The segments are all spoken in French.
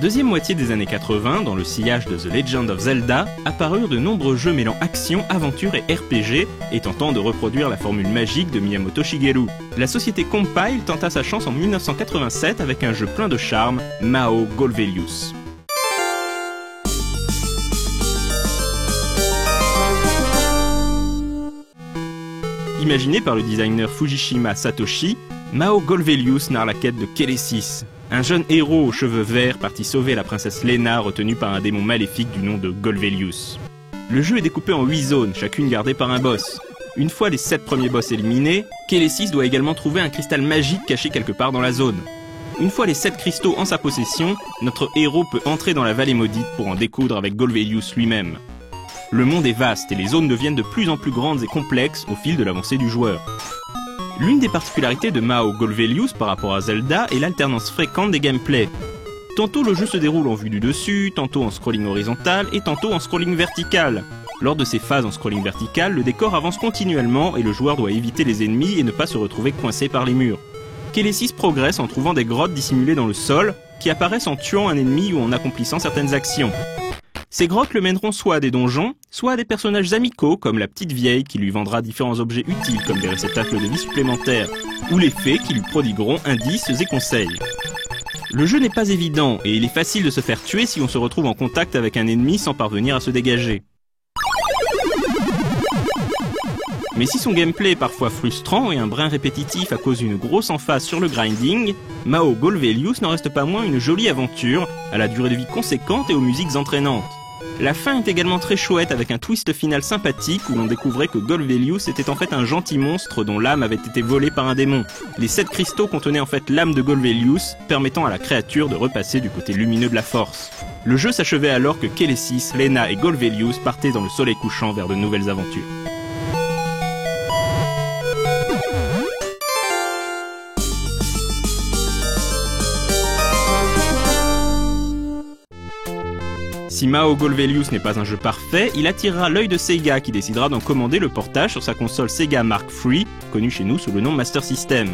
deuxième moitié des années 80, dans le sillage de The Legend of Zelda, apparurent de nombreux jeux mêlant action, aventure et RPG et tentant de reproduire la formule magique de Miyamoto Shigeru. La société Compile tenta sa chance en 1987 avec un jeu plein de charme, Mao Golvelius. Imaginé par le designer Fujishima Satoshi, Mao Golvelius narre la quête de Kélésis, un jeune héros aux cheveux verts parti sauver la princesse Lena retenue par un démon maléfique du nom de Golvelius. Le jeu est découpé en 8 zones, chacune gardée par un boss. Une fois les 7 premiers boss éliminés, Kélésis doit également trouver un cristal magique caché quelque part dans la zone. Une fois les 7 cristaux en sa possession, notre héros peut entrer dans la vallée maudite pour en découdre avec Golvelius lui-même. Le monde est vaste et les zones deviennent de plus en plus grandes et complexes au fil de l'avancée du joueur. L'une des particularités de Mao Golvelius par rapport à Zelda est l'alternance fréquente des gameplays. Tantôt le jeu se déroule en vue du dessus, tantôt en scrolling horizontal et tantôt en scrolling vertical. Lors de ces phases en scrolling vertical, le décor avance continuellement et le joueur doit éviter les ennemis et ne pas se retrouver coincé par les murs. Kélésis progresse en trouvant des grottes dissimulées dans le sol, qui apparaissent en tuant un ennemi ou en accomplissant certaines actions. Ces grottes le mèneront soit à des donjons, soit à des personnages amicaux comme la petite vieille qui lui vendra différents objets utiles comme des réceptacles de vie supplémentaires, ou les fées qui lui prodigueront indices et conseils. Le jeu n'est pas évident et il est facile de se faire tuer si on se retrouve en contact avec un ennemi sans parvenir à se dégager. Mais si son gameplay est parfois frustrant et un brin répétitif à cause d'une grosse emphase sur le grinding, Mao Golvelius n'en reste pas moins une jolie aventure, à la durée de vie conséquente et aux musiques entraînantes. La fin est également très chouette avec un twist final sympathique où l'on découvrait que Golvelius était en fait un gentil monstre dont l'âme avait été volée par un démon. Les 7 cristaux contenaient en fait l'âme de Golvelius, permettant à la créature de repasser du côté lumineux de la force. Le jeu s'achevait alors que Kélésis, Lena et Golvelius partaient dans le soleil couchant vers de nouvelles aventures. Si Mao Golvelius n'est pas un jeu parfait, il attirera l'œil de Sega qui décidera d'en commander le portage sur sa console Sega Mark III, connue chez nous sous le nom Master System.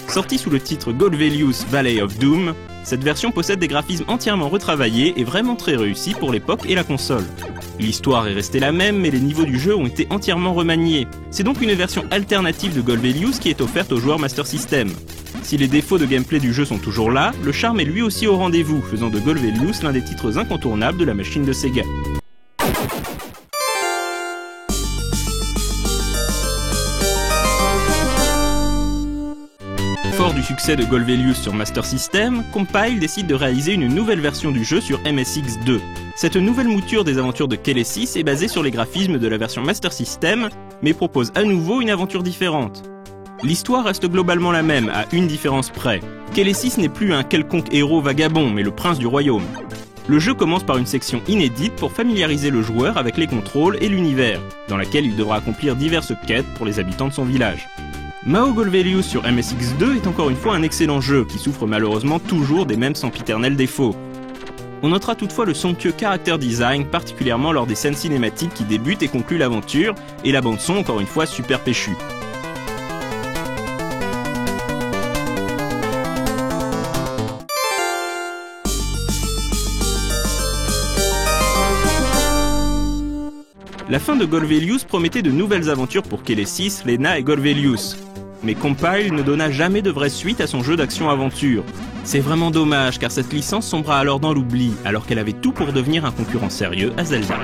Sortie sous le titre Golvelius Valley of Doom, cette version possède des graphismes entièrement retravaillés et vraiment très réussis pour l'époque et la console. L'histoire est restée la même, mais les niveaux du jeu ont été entièrement remaniés. C'est donc une version alternative de Golvelius qui est offerte aux joueurs Master System. Si les défauts de gameplay du jeu sont toujours là, le charme est lui aussi au rendez-vous, faisant de Golvelius l'un des titres incontournables de la machine de Sega. Fort du succès de Golvelius sur Master System, Compile décide de réaliser une nouvelle version du jeu sur MSX2. Cette nouvelle mouture des aventures de Kélésis est basée sur les graphismes de la version Master System, mais propose à nouveau une aventure différente. L'histoire reste globalement la même, à une différence près. Kélésis n'est plus un quelconque héros vagabond, mais le prince du royaume. Le jeu commence par une section inédite pour familiariser le joueur avec les contrôles et l'univers, dans laquelle il devra accomplir diverses quêtes pour les habitants de son village. Mao Golvelius sur MSX2 est encore une fois un excellent jeu, qui souffre malheureusement toujours des mêmes sempiternels défauts. On notera toutefois le somptueux character design, particulièrement lors des scènes cinématiques qui débutent et concluent l'aventure, et la bande-son encore une fois super péchue. La fin de Golvelius promettait de nouvelles aventures pour Kélésis, Lena et Golvelius. Mais Compile ne donna jamais de vraie suite à son jeu d'action-aventure. C'est vraiment dommage car cette licence sombra alors dans l'oubli, alors qu'elle avait tout pour devenir un concurrent sérieux à Zelda.